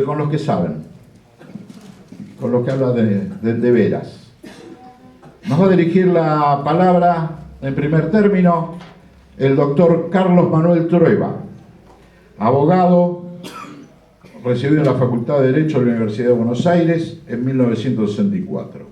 Con los que saben, con los que habla de veras. Nos va a dirigir la palabra, en primer término, el doctor Carlos Manuel Trueba, abogado, recibido en la Facultad de Derecho de la Universidad de Buenos Aires en 1964,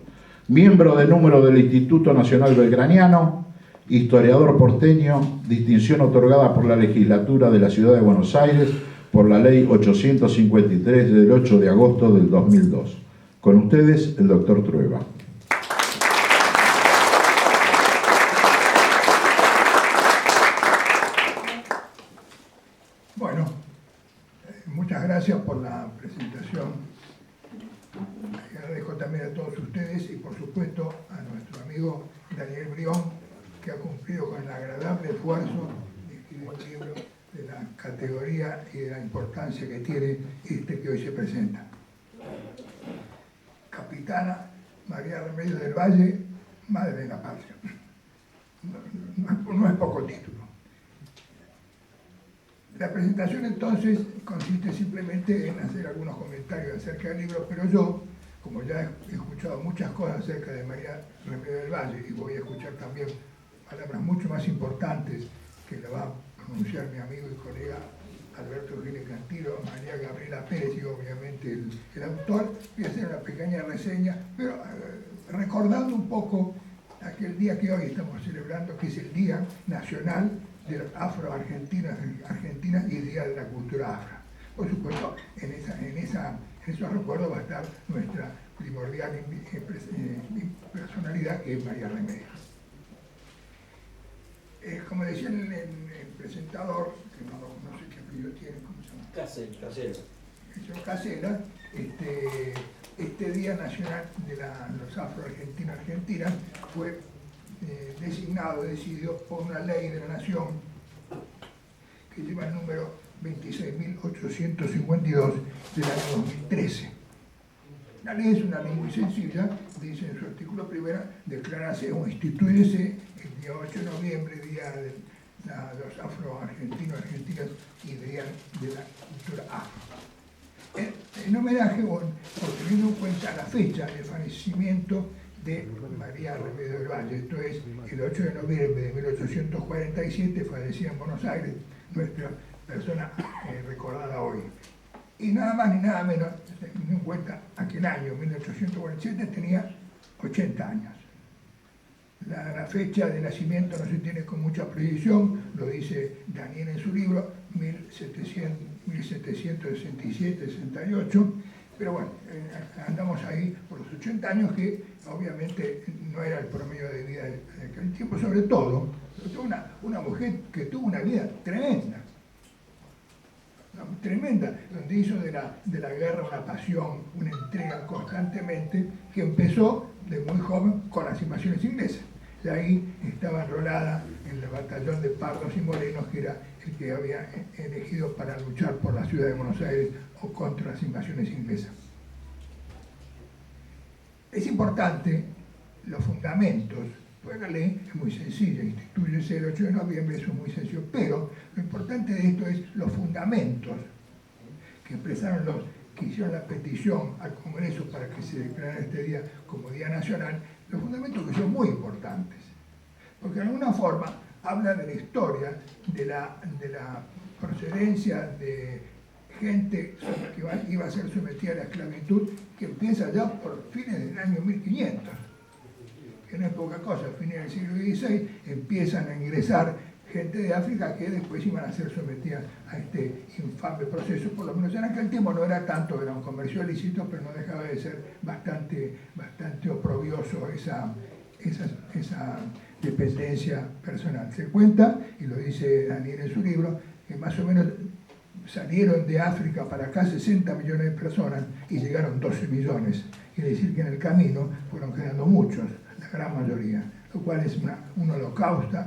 miembro de número del Instituto Nacional Belgraniano, historiador porteño, distinción otorgada por la legislatura de la Ciudad de Buenos Aires por la Ley 853 del 8 de agosto del 2002. Con ustedes, el doctor Trueba. Bueno, muchas gracias por la presentación. Agradezco también a todos ustedes y por supuesto a nuestro amigo Daniel Brión, que ha cumplido con el agradable esfuerzo de escribir un libro de la categoría y de la importancia que tiene este que hoy se presenta. Capitana María Remedios del Valle, Madre de la Patria. No es poco título. La presentación entonces consiste simplemente en hacer algunos comentarios acerca del libro, pero yo, como ya he escuchado muchas cosas acerca de María Remedios del Valle, y voy a escuchar también palabras mucho más importantes que la va a pronunciar mi amigo y colega Alberto Giles Cantilo, María Gabriela Pérez y obviamente el autor, voy a hacer una pequeña reseña, pero recordando un poco aquel día que hoy estamos celebrando, que es el Día Nacional de las Afro-Argentinas y el Día de la Cultura Afro. Por supuesto, en esos recuerdos va a estar nuestra primordial personalidad, que es María Remedios. Como decía el presentador, que no sé qué apellido tiene, ¿cómo se llama? Casero. El señor Casera, este Día Nacional de los Afro-Argentinas fue decidido por una ley de la Nación que lleva el número 26.852 del año 2013. La ley es una ley muy sencilla, dice en su artículo primero, declararse o instituirse el día 8 de noviembre, Día de los Afro-Argentinas y Día de la Cultura Afro. En homenaje, o teniendo en cuenta la fecha del fallecimiento de María Remedios del Valle, esto es, el 8 de noviembre de 1847, fallecida en Buenos Aires, nuestra persona recordada hoy. Y nada más ni nada menos, teniendo en cuenta aquel año, 1847, tenía 80 años. La fecha de nacimiento no se tiene con mucha precisión, lo dice Daniel en su libro, 1767-68, pero bueno, andamos ahí por los 80 años, que obviamente no era el promedio de vida de aquel tiempo, sobre todo una mujer que tuvo una vida tremenda, donde hizo de la guerra una pasión, una entrega constantemente, que empezó de muy joven con las invasiones inglesas. De ahí estaba enrolada en el batallón de Pardos y Morenos, que era el que había elegido para luchar por la ciudad de Buenos Aires o contra las invasiones inglesas. Es importante los fundamentos, pues la ley es muy sencilla, instituyese el 8 de noviembre, eso es muy sencillo, pero lo importante de esto es los fundamentos que expresaron los que hicieron la petición al Congreso para que se declarara este día como Día Nacional, los fundamentos que son muy importantes, porque de alguna forma habla de la historia, de la procedencia de gente que iba a ser sometida a la esclavitud, que empieza ya por fines del año 1500, que no es poca cosa. A fines del siglo XVI empiezan a ingresar gente de África que después iban a ser sometidas a este infame proceso. Por lo menos en aquel tiempo no era tanto, era un comercio ilícito, pero no dejaba de ser bastante oprobioso esa dependencia personal. Se cuenta, y lo dice Daniel en su libro, que más o menos salieron de África para acá 60 millones de personas y llegaron 12 millones. Quiere decir que en el camino fueron quedando muchos, la gran mayoría, lo cual es un holocausto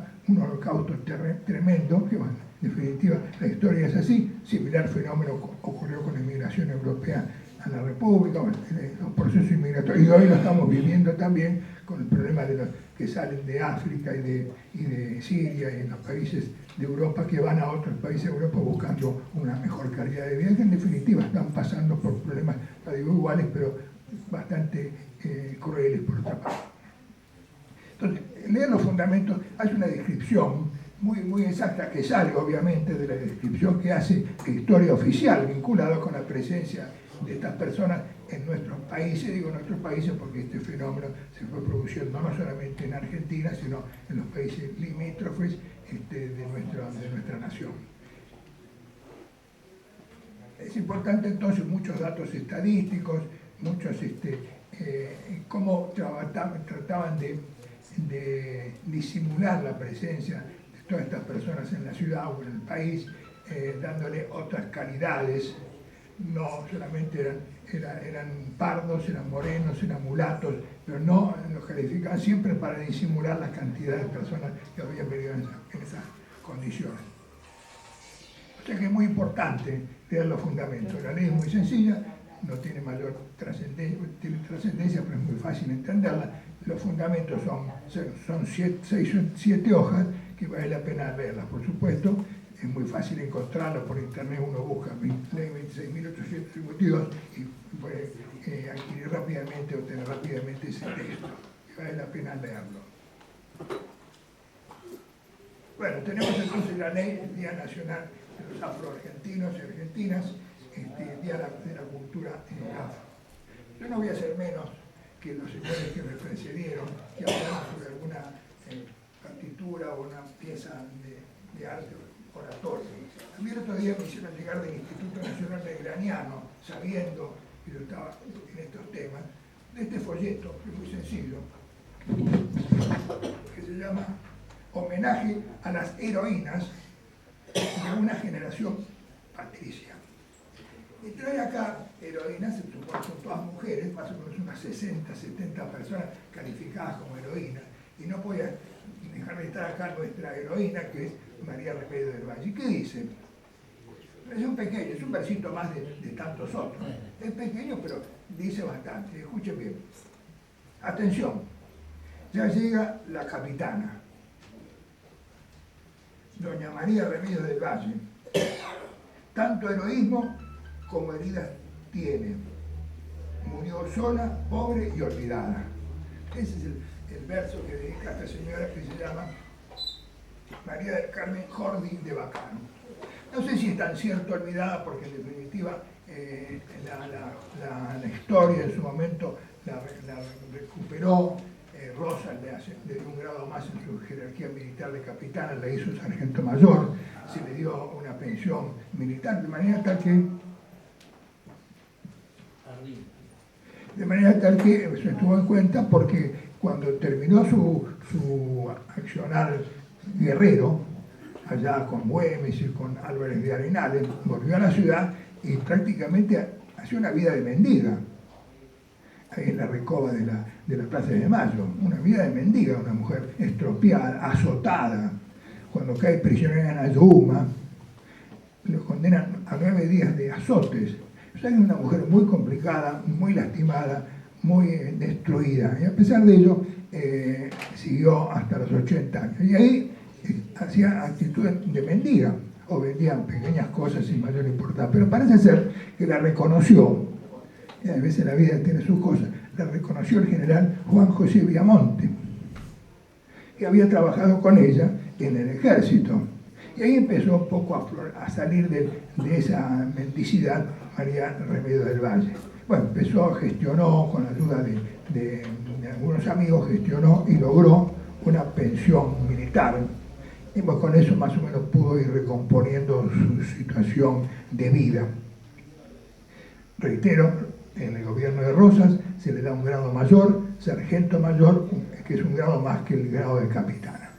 tremendo, que en definitiva la historia es así. Similar fenómeno ocurrió con la inmigración europea a la República, los procesos inmigratorios. Y hoy lo estamos viviendo también con el problema de los que salen de África y de Siria y en los países de Europa, que van a otros países de Europa buscando una mejor calidad de vida, que en definitiva están pasando por problemas, no digo iguales, pero bastante crueles por otra parte. Entonces, leer los fundamentos hace una descripción muy exacta, que sale obviamente de la descripción que hace la historia oficial, vinculada con la presencia de estas personas en nuestros países. Digo nuestros países porque este fenómeno se fue produciendo no solamente en Argentina, sino en los países limítrofes de nuestra nación. Es importante entonces muchos datos estadísticos, muchos cómo trataban de disimular la presencia de todas estas personas en la ciudad o en el país, dándole otras calidades. No solamente eran pardos, eran morenos, eran mulatos, pero no los calificaban siempre para disimular la cantidad de personas que habían venido en esas condiciones. O sea que es muy importante leer los fundamentos. La ley es muy sencilla, no tiene mayor trascendencia, pero es muy fácil entenderla. Los fundamentos son 7 hojas que vale la pena leerlas, por supuesto. Es muy fácil encontrarlo por internet, uno busca Ley 26.852 y puede adquirir rápidamente, obtener rápidamente ese texto. Y vale la pena leerlo. Bueno, tenemos entonces la ley, el Día Nacional de los Afroargentinos y Argentinas, el Día de la Cultura Afro. Yo no voy a hacer menos que los señores que me precedieron, que hablaron sobre alguna partitura o una pieza de arte oratorio. A mí el otro día me hicieron llegar del Instituto Nacional Belgraniano, sabiendo que yo estaba en estos temas, de este folleto, que es muy sencillo, que se llama Homenaje a las heroínas de una generación patricia. Y trae acá heroínas, son todas mujeres, más o menos unas 60, 70 personas calificadas como heroínas, y no podía dejar de estar acá nuestra heroína, que es María Remedio del Valle. ¿Qué dice? Es un pequeño, es un versito más de tantos otros. Es pequeño, pero dice bastante. Escuchen bien. Atención, ya llega la capitana, doña María Remedio del Valle. Tanto heroísmo como heridas tiene. Murió sola, pobre y olvidada. Ese es el verso que dedica a esta señora, que se llama María del Carmen Jordi de Bacano. No sé si es tan cierto olvidada, porque en definitiva la historia en su momento la recuperó. Rosa le dio un grado más en su jerarquía militar de capitana, la hizo sargento mayor, se le dio una pensión militar, de manera tal que se tuvo en cuenta, porque cuando terminó su accionar guerrero, allá con Güemes y con Álvarez de Arenales, volvió a la ciudad y prácticamente hacía una vida de mendiga, ahí en la recoba de la Plaza de Mayo, una vida de mendiga, una mujer estropeada, azotada. Cuando cae prisionera en Ayuma, lo condenan a 9 días de azotes. O sea que es una mujer muy complicada, muy lastimada, muy destruida, y a pesar de ello siguió hasta los 80 años. Y ahí hacía actitudes de mendiga, o vendían pequeñas cosas sin mayor importancia, pero parece ser que la reconoció, y a veces la vida tiene sus cosas, la reconoció el general Juan José Viamonte, que había trabajado con ella en el ejército. Y ahí empezó un poco a salir de esa mendicidad María Remedio del Valle. Bueno, gestionó con la ayuda de algunos amigos, gestionó y logró una pensión militar. Y pues con eso más o menos pudo ir recomponiendo su situación de vida. Reitero, en el gobierno de Rosas se le da un grado mayor, sargento mayor, que es un grado más que el grado de capitana.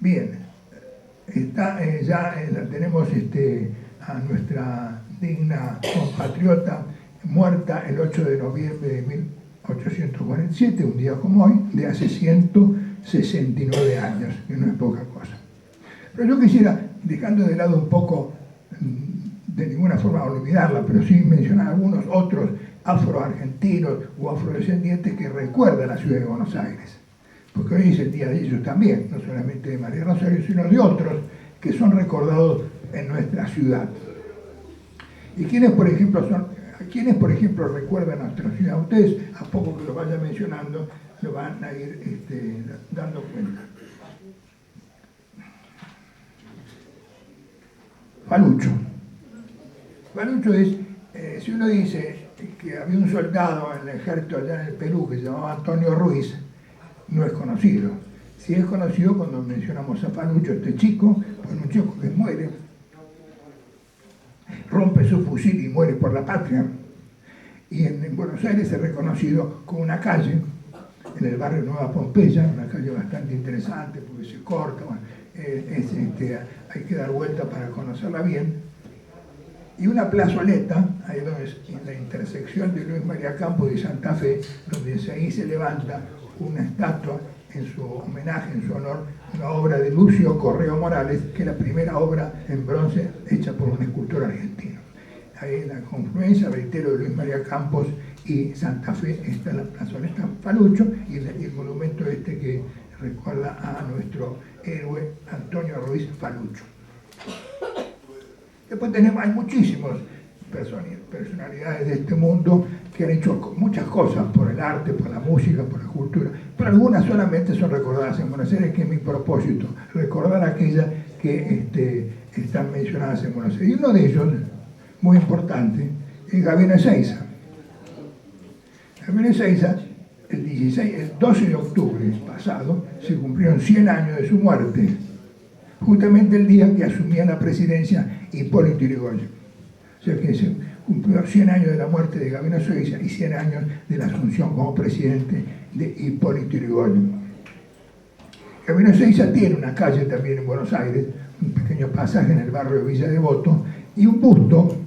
Bien, tenemos a nuestra digna compatriota muerta el 8 de noviembre de 1847, un día como hoy, de hace 169 años, que no es poca cosa. Pero yo quisiera, dejando de lado un poco de ninguna forma olvidarla, pero sí mencionar algunos otros afroargentinos o afrodescendientes que recuerdan la ciudad de Buenos Aires. Porque hoy es el día de ellos también, no solamente de María Rosario, sino de otros que son recordados en nuestra ciudad. ¿Y quiénes, por ejemplo, recuerdan nuestra ciudad? Ustedes, a poco que lo vaya mencionando, lo van a ir dando cuenta. Falucho. Falucho es, si uno dice que había un soldado en el ejército allá en el Perú que se llamaba Antonio Ruiz, no es conocido. Sí es conocido cuando mencionamos a Falucho, este chico, pues un chico que muere, rompe su fusil y muere por la patria. Y en Buenos Aires es reconocido con una calle, en el barrio Nueva Pompeya, una calle bastante interesante porque se corta, bueno, hay que dar vuelta para conocerla bien. Y una plazoleta, ahí donde es en la intersección de Luis María Campos y Santa Fe, donde ahí se levanta una estatua en su homenaje, en su honor, una obra de Lucio Correo Morales, que es la primera obra en bronce hecha por un escultor argentino. Ahí en la confluencia, reitero, de Luis María Campos y Santa Fe está la plazoleta Falucho y el monumento que recuerda a nuestro héroe Antonio Ruiz Falucho. Después hay muchísimas personalidades de este mundo que han hecho muchas cosas por el arte, por la música, por la cultura, pero algunas solamente son recordadas en Buenos Aires, que es mi propósito, recordar aquellas que están mencionadas en Buenos Aires. Y uno de ellos, muy importante, es Gabino Ezeiza. Gabino Ezeiza, el 12 de octubre pasado, se cumplieron 100 años de su muerte, justamente el día que asumía la presidencia Hipólito Yrigoyen. O sea que se cumplió 100 años de la muerte de Gabino Ezeiza y 100 años de la asunción como presidente de Hipólito Yrigoyen. Gabino Ezeiza tiene una calle también en Buenos Aires, un pequeño pasaje en el barrio de Villa Devoto, y un busto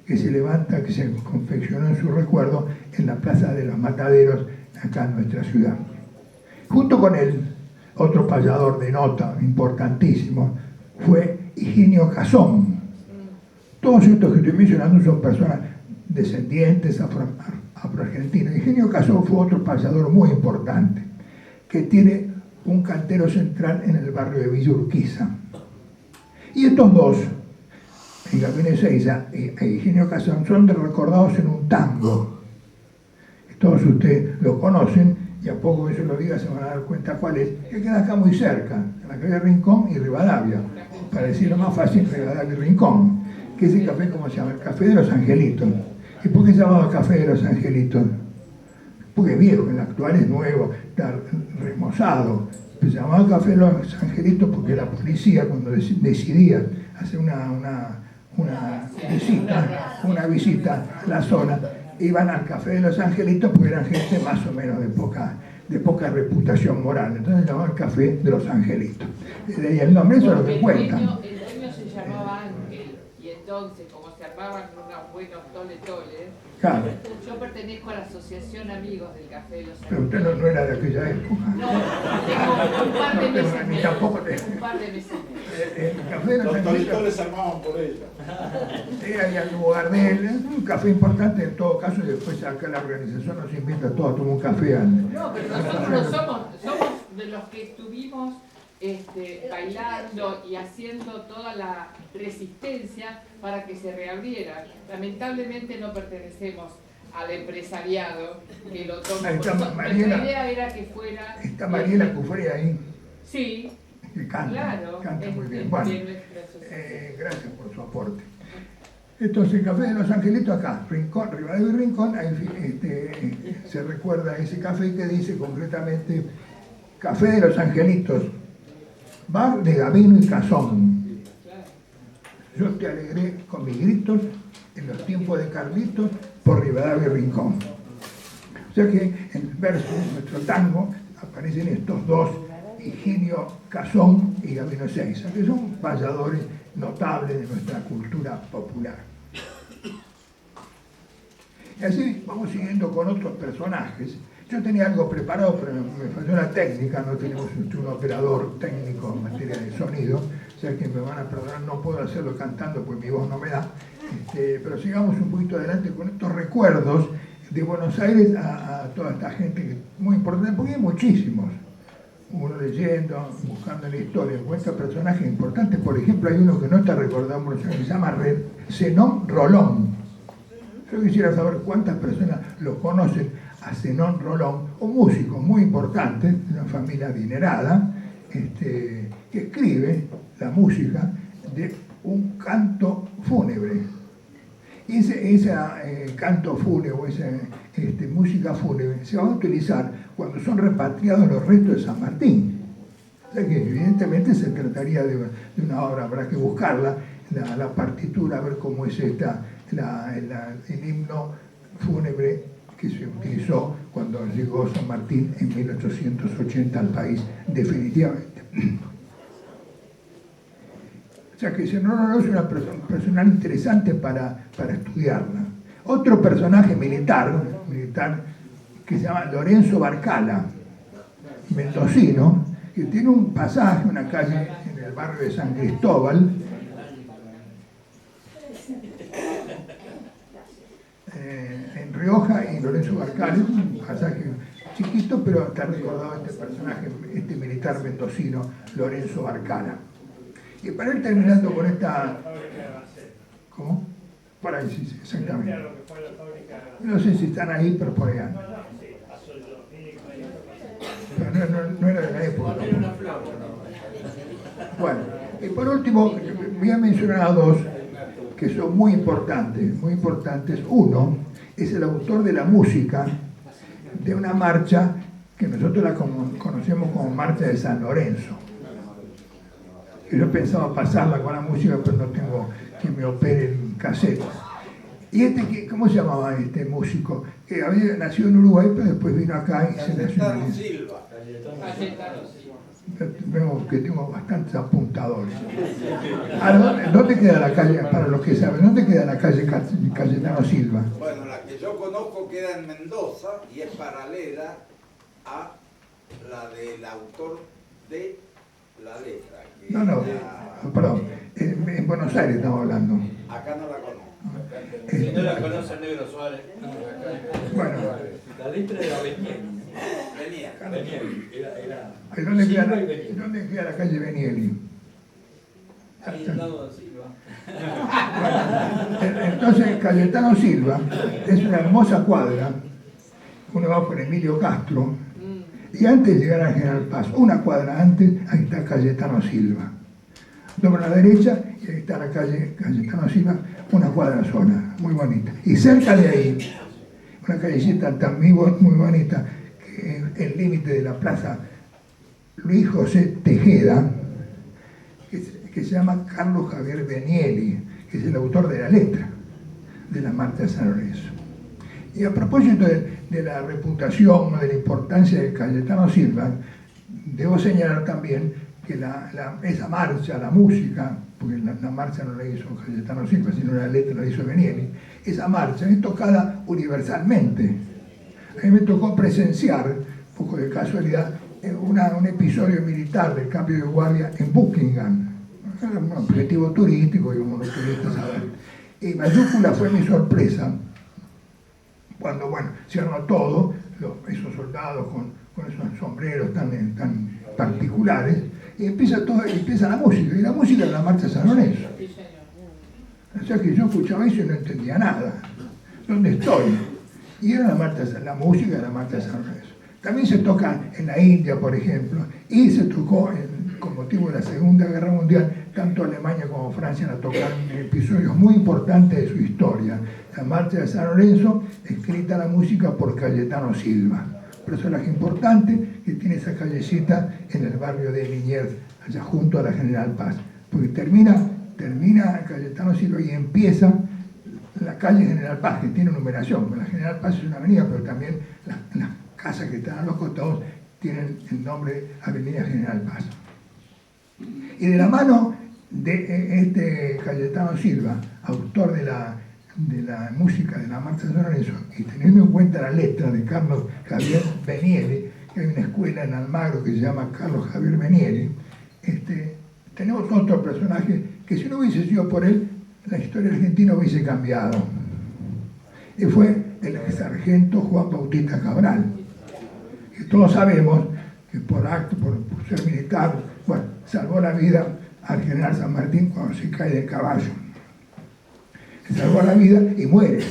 que se levanta, que se confeccionó en su recuerdo en la Plaza de los Mataderos, acá en nuestra ciudad. Junto con él, otro payador de nota importantísimo fue Higinio Casón. Todos estos que estoy mencionando son personas descendientes afroargentinas. Higinio Casón fue otro payador muy importante, que tiene un cantero central en el barrio de Villa Urquiza. Y estos dos, Gabino Ezeiza e Higinio Casón, son recordados en un tango. Todos ustedes lo conocen, y a poco que yo lo diga se van a dar cuenta cuál es, que queda acá muy cerca, en la calle Rincón y Rivadavia, para decirlo más fácil, Rivadavia y Rincón, que es el café, ¿cómo se llama? El Café de los Angelitos. ¿Y por qué se llamaba Café de los Angelitos? Porque es viejo, el actual es nuevo, está remozado. Se llamaba Café de los Angelitos porque la policía, cuando decidía hacer una visita a la zona, iban al Café de los Angelitos porque eran gente más o menos de poca reputación moral. Entonces se llamaba el Café de los Angelitos. Y el nombre eso es lo que cuentan. El dueño se llamaba Ángel, y entonces, como se armaban unos buenos tole-toles, Claro. yo pertenezco a la Asociación Amigos del Café de los Angelitos. Pero usted no era de aquella época. No, tengo un par de meses Ni menos. tampoco Un par de meses menos. el Café de los Los Angelitos tolitos se armaban por ella. era ahí al lugar de él, un café importante en todo caso, y después acá la organización nos invita a todos a tomar un café. No, pero nosotros no somos de los que estuvimos bailando y haciendo toda la resistencia para que se reabriera. Lamentablemente no pertenecemos al empresariado que lo toma. Ahí está Nuestra Mariela. idea era que fuera... Está Mariela Cufré ahí, Sí, que canta, claro. canta muy bien. de Bueno, nuestra asociación. gracias por su aporte. Entonces, el Café de los Angelitos acá, Rincón, Rivadavia y Rincón, ahí, se recuerda ese café que dice concretamente Café de los Angelitos, bar de Gabino y Casón. Yo te alegré con mis gritos en los tiempos de Carlitos por Rivadavia y Rincón. O sea que en el verso de nuestro tango aparecen estos dos, Higinio Casón y Gabino Ezeiza, que son payadores notables de nuestra cultura popular. Y así vamos siguiendo con otros personajes. Yo tenía algo preparado, pero me falló la técnica, no tenemos un operador técnico en materia de sonido, o sea que me van a perdonar, no puedo hacerlo cantando porque mi voz no me da, Pero sigamos un poquito adelante con estos recuerdos de Buenos Aires a toda esta gente que es muy importante, porque hay muchísimos. Uno leyendo, buscando en la historia, encuentra personajes importantes. Por ejemplo, hay uno que no está recordado, que se llama Zenón Rolón. Yo quisiera saber cuántas personas lo conocen a Zenón Rolón, un músico muy importante, de una familia adinerada, que escribe la música de un canto fúnebre. Y ese canto fúnebre o esa música fúnebre se va a utilizar cuando son repatriados los restos de San Martín. O sea que evidentemente se trataría de una obra, habrá que buscarla, la partitura, a ver cómo es el himno fúnebre que se utilizó cuando llegó San Martín en 1880 al país, definitivamente. O sea que no es una persona interesante para estudiarla. Otro personaje militar que se llama Lorenzo Barcala, mendocino, que tiene un pasaje, una calle en el barrio de San Cristóbal, en Rioja, y Lorenzo Barcala, es un pasaje chiquito, pero está recordado este personaje, este militar mendocino, Lorenzo Barcala. Y para ir terminando con esta... ¿Cómo? Por ahí, sí, exactamente. No sé si están ahí, pero por ahí andan. No era de la época. Bueno, y por último, voy a mencionar a dos que son muy importantes, muy importantes. Uno es el autor de la música de una marcha que nosotros la conocemos como Marcha de San Lorenzo. Yo pensaba pasarla con la música, pero no tengo que me opere el cassette. Y ¿cómo se llamaba este músico? Que había nacido en Uruguay, pero después vino acá y se nacionalizó. Veo que tengo bastantes apuntadores. ¿Dónde queda la calle, para los que saben, dónde queda la calle Cayetano Silva? Bueno, la que yo conozco queda en Mendoza y es paralela a la del autor de la letra. Perdón, en Buenos Aires estamos hablando. Acá no la conozco. Si no la conoce el Negro Suárez. Bueno. La letra era Venía. ¿Dónde queda la calle Benieli? Ahí al lado de Silva. Bueno, entonces Cayetano Silva es una hermosa cuadra. Uno va por Emilio Castro. Y antes de llegar a General Paz, una cuadra antes, ahí está Cayetano Silva. Dobla a la derecha y ahí está la calle Cayetano Silva, una cuadra sola, muy bonita. Y cerca de ahí, una callecita también muy bonita, que es el límite de la plaza Luis José Tejeda, que se llama Carlos Javier Benieli, que es el autor de la letra de la Marcha de San Lorenzo. Y a propósito de la reputación, de la importancia de Cayetano Silva, debo señalar también que esa marcha, la música, porque la marcha no la hizo Cayetano Silva, sino la letra la hizo Benieli, esa marcha es tocada universalmente. A mí me tocó presenciar, un poco de casualidad, un episodio militar del cambio de guardia en Buckingham. Era un objetivo turístico, íbamos los turistas a ver. Y mayúscula fue mi sorpresa cuando, se armó todo, esos soldados con esos sombreros tan particulares, y empieza la música, y la música es la Marcha de San Lorenzo. O sea que yo escuchaba eso y no entendía nada. ¿Dónde estoy? Y era la música de la Marcha de San Lorenzo. También se toca en la India, por ejemplo, y se tocó con motivo de la Segunda Guerra Mundial, tanto Alemania como Francia la tocaron en episodios muy importantes de su historia. La Marcha de San Lorenzo, escrita la música por Cayetano Silva, personaje importante que tiene esa callecita en el barrio de Liniers, allá junto a la General Paz, porque termina Cayetano Silva y empieza la calle General Paz, que tiene numeración. La General Paz es una avenida, pero también las casas que están a los costados tienen el nombre de Avenida General Paz. Y de la mano de este Cayetano Silva, autor de la música de la Marcha de San Lorenzo, y teniendo en cuenta la letra de Carlos Javier Benieli, que hay una escuela en Almagro que se llama Carlos Javier Benieli, tenemos otro personaje que si no hubiese sido por él, la historia argentina hubiese cambiado. Y fue el sargento Juan Bautista Cabral, que todos sabemos que por ser militar, bueno, salvó la vida al general San Martín cuando se cae del caballo. Salvó la vida y muere.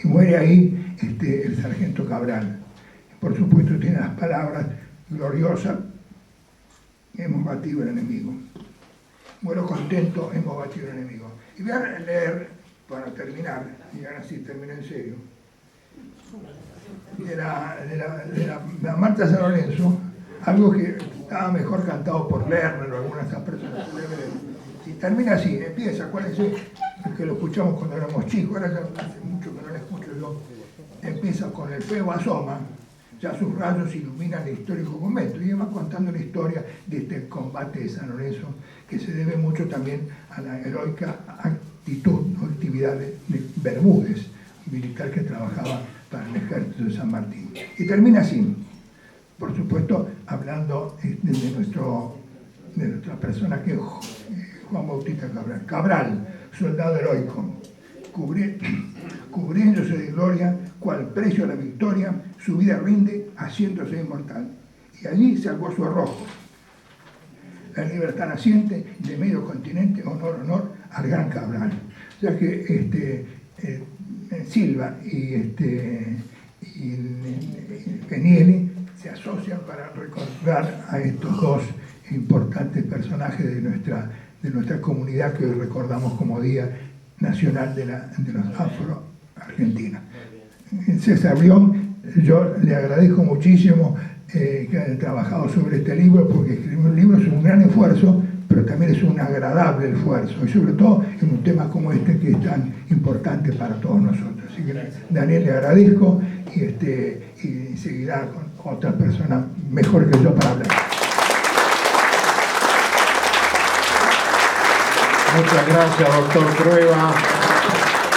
Y muere ahí el sargento Cabral. Por supuesto tiene las palabras gloriosas: hemos batido al enemigo. Muero contento, hemos batido al enemigo. Y voy a leer, para terminar, y ahora sí termino en serio, de la Marcha San Lorenzo, algo que estaba mejor cantado por Lerner o algunas de esas personas. Y termina así, empieza, acuérdense que lo escuchamos cuando éramos chicos, ahora ya hace mucho que no lo escucho yo. Empieza con el fuego asoma, ya sus rayos iluminan el histórico convento, y va contando la historia de este combate de San Lorenzo, que se debe mucho también a la heroica actividad de Bermúdez, un militar que trabajaba para el ejército de San Martín. Y termina así, por supuesto, hablando de nuestra persona, que es Juan Bautista Cabral. Cabral, soldado heroico, cubriéndose de gloria, cual precio a la victoria, su vida rinde, haciéndose inmortal. Y allí salvó su arrojo. La libertad naciente de medio continente, honor, honor al gran Cabral. O sea que Silva y Penielli se asocian para recordar a estos dos importantes personajes de nuestra comunidad, que hoy recordamos como Día Nacional de los Afro-Argentinos. César Brión, yo le agradezco muchísimo que haya trabajado sobre este libro, porque escribir un libro es un gran esfuerzo, pero también es un agradable esfuerzo, y sobre todo en un tema como este, que es tan importante para todos nosotros. Así que, Daniel, le agradezco, y seguirá con otra persona mejor que yo para hablar. Muchas gracias, doctor Trueba.